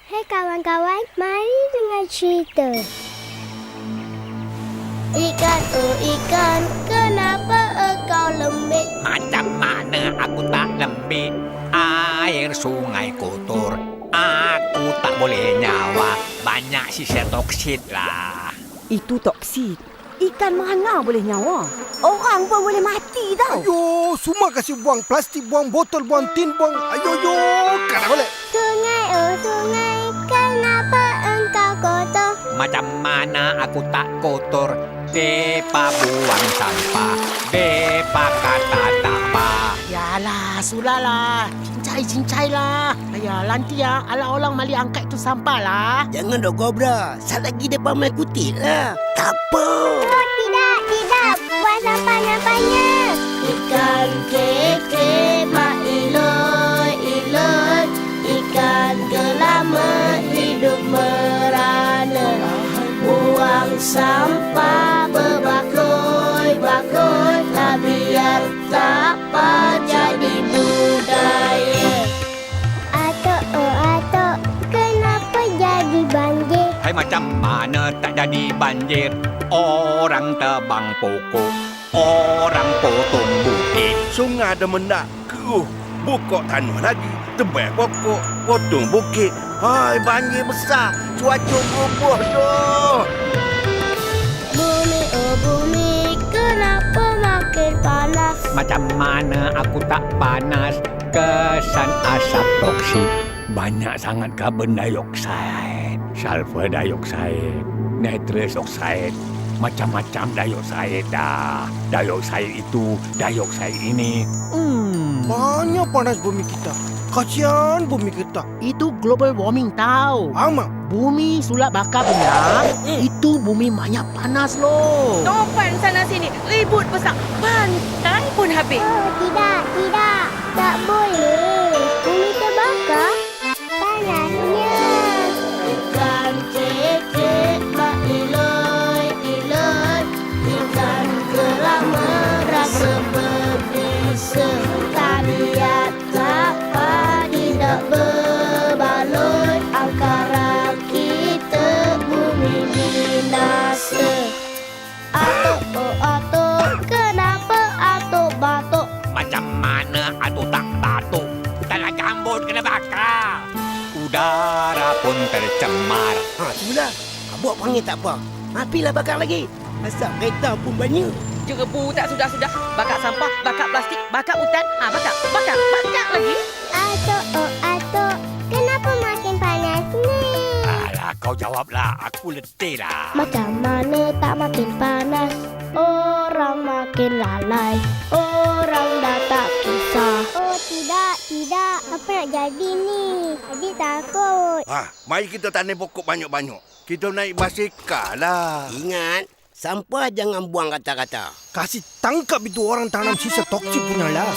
Hai kawan-kawan, mari dengar cerita. Ikan, oh ikan, kenapa engkau lembik? Macam mana aku tak lembik? Air sungai kotor, aku tak boleh nyawa. Banyak sisa toksit lah. Itu toksit. Ikan mana boleh nyawa? Orang pun boleh mati tau. Ayo, semua kasih buang plastik, buang botol, buang tin, buang. Ayo, kan boleh. Sungai, oh sungai, kenapa engkau kotor? Macam mana aku tak kotor? Depa buang sampah, depa kata tak apa. Yalah, sudahlah. Cincai lah. Ayah, nanti ya, ala orang mali angkat tu sampah lah. Jangan dok Cobra. Sat lagi depan main kutip lah. Tak apa. Oh tidak, buang sampah-sampahnya. Ikan keke, mak iloi, ikan gelama hidup merana. Buang sampah berbakoi-bakoi, tak biar tak apa jadi budaya. Atok, oh atok, kenapa jadi banjir? Hai macam mana tak jadi banjir? Orang tebang pokok, orang potong bukit. Sungai ada mendak. Bukok tanah lagi. Tebal pokok, potong bukit. Hai, banjir besar. Cuaca berubah dah. Bumi, oh bumi, kenapa makin panas? Macam mana aku tak panas? Kesan asap toksik. Banyak sangat karbon dioksida, sulfur dioksida, nitrous oxide, macam-macam dioksida dah. Dioksida itu, dioksida ini. Banyak panas bumi kita. Kasihan bumi kita. Itu global warming tau. Amak. Bumi sulap bakar benda, itu bumi banyak panas loh. Topan sana sini, ribut besar. Pantai pun habis. Oh tidak, tak boleh. Bumi terbakar. Panasnya. Ikan keke, mak iloi, ikan gelama rasa berbisa. Tariat kapal tidak berbaloi, angkara kita bumi binasa. Atuk, oh atuk, kenapa atuk batuk? Macam mana aku tak batuk? Tanah gambut kena bakar. Udara pun tercemar. Ha, itulah. Abang panggil tak apa. Apilah bakar lagi. Asap kereta pun banyak. Jerebu tak sudah-sudah. Bakar sampah, bakar plastik, bakar hutan. Bakar lagi. Atuk, oh atuk, kenapa makin panas ni? Alah, kau jawablah. Aku letih lah. Macam mana tak makin panas? Orang makin lalai. Orang dah tak kisah. Oh tidak. Apa nak jadi ni? Adik takut. Mari kita tanam pokok banyak-banyak. Kita naik basikal lah. Ingat, sampah jangan buang kata-kata. Kasih tangkap itu orang tanam sisa toksik punya lah.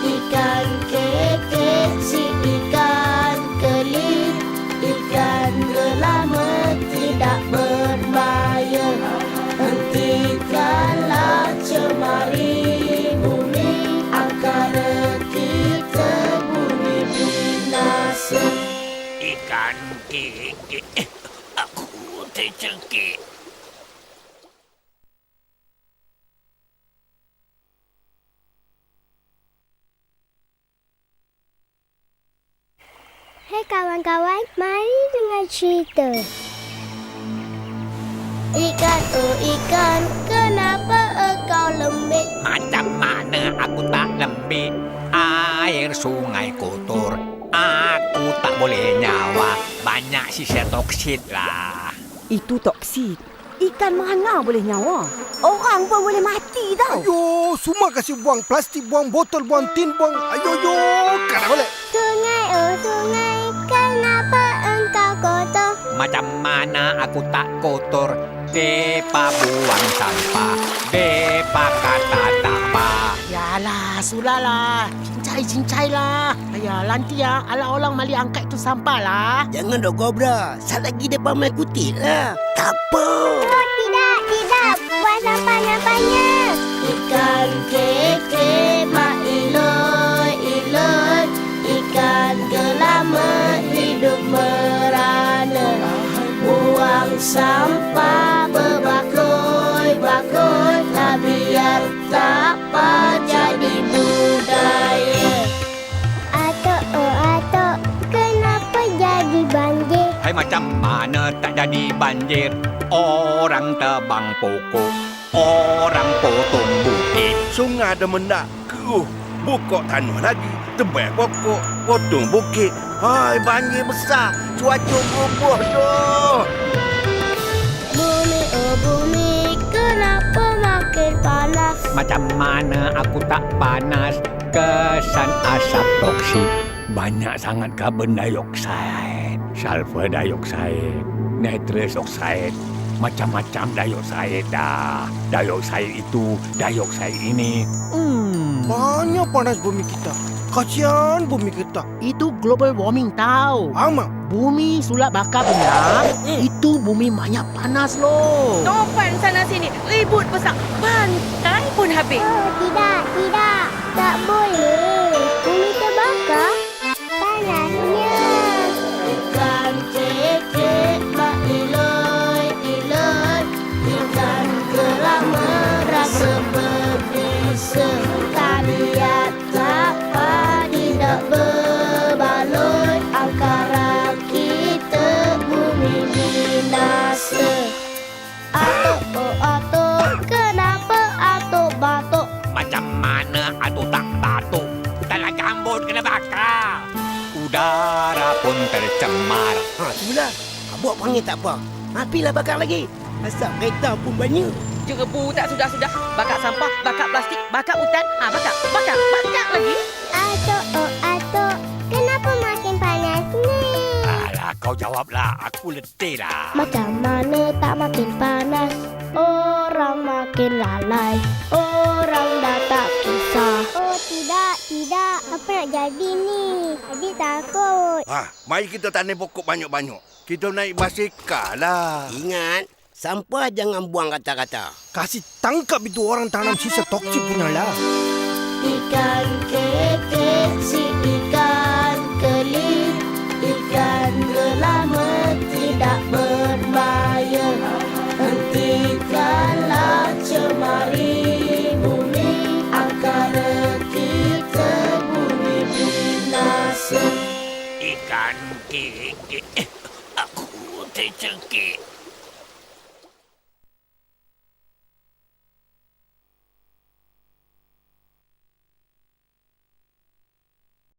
Ikan keke, si ikan keli, ikan gelama tidak berbahaya. Hentikanlah cemari bumi, angkara kita bumi binasa. Ikan keke. Aku tercengkik. Hai kawan-kawan, mari dengar cerita. Ikan, oh ikan, kenapa engkau lembik? Macam mana aku tak lembik? Air sungai kotor, aku tak boleh nyawa. Banyak sisa toksit lah. Itu toksit. Ikan mana boleh nyawa? Orang pun boleh mati tau. Ayo, semua kasih buang plastik, buang botol, buang tin, buang. Ayo, kan boleh. Sungai, oh sungai, kenapa engkau kotor? Macam mana aku tak kotor? Depa buang sampah, depa kata tak apa. Yalah, sudahlah. Cincai lah. Ayah, nanti ya, ala orang mali angkat tu sampah lah. Jangan dok Cobra. Sat lagi depan main kutip lah. Tak apa. Oh tidak, buang sampah-sampahnya. Ikan keke, mak iloi, ikan gelama hidup sampah berbakul-bakul, biar tak jadi budaya. Atok, oh atok, kenapa jadi banjir? Hai macam mana tak jadi banjir? Orang tebang pokok, orang potong bukit. Sungai ada mendak. Buka tanah lagi. Tebal pokok. Potong bukit. Hai, banjir besar. Cuaca berubah dah. Bumi, oh bumi, kenapa makin panas? Macam mana aku tak panas? Kesan asap toksik. Banyak sangat karbon dioksida, sulfur dioksida, nitrous oxide, macam-macam dioksida dah. Dioksida itu, dioksida ini. Banyak panas bumi kita. Kasihan bumi kita. Itu global warming tau. Amak. Bumi sulap bakar benda, itu bumi banyak panas loh. Topan sana sini, ribut besar. Bantai pun habis. Oh, tidak, tidak. Tak boleh. Bumi terbakar. Panasnya. Ikan cekek bak iloi-iloi. Ikan geram merasa berbisa. Kalian kapal tidak berbaloi. Angkara kita bumi binasa. Atuk, oh atuk, kenapa atuk batuk? Macam mana aku tak batuk? Tanah gambut kena bakar. Udara pun tercemar. Ha, itulah. Abang panggil tak apa. Apilah bakar lagi. Asap kereta pun banyak. Jerebu tak sudah-sudah. Bakar sampah, bakar plastik, bakar hutan. Bakar lagi. Atuk, oh atuk, kenapa makin panas ni? Alah, kau jawablah. Aku letih lah. Macam mana tak makin panas? Orang makin lalai. Orang dah tak kisah. Oh tidak, tidak. Apa nak jadi ni? Adik takut. Mari kita tanam pokok banyak-banyak. Kita naik basikal lah. Ingat, sampah jangan buang kata-kata. Kasih tangkap itu orang tanam sisa toksik punya lah. Ikan kekek, si ikan keli. Ikan gelama tidak berbahaya. Hentikanlah cemari bumi. Angkara kita bumi binasa. Ikan kekek. Aku tercekik.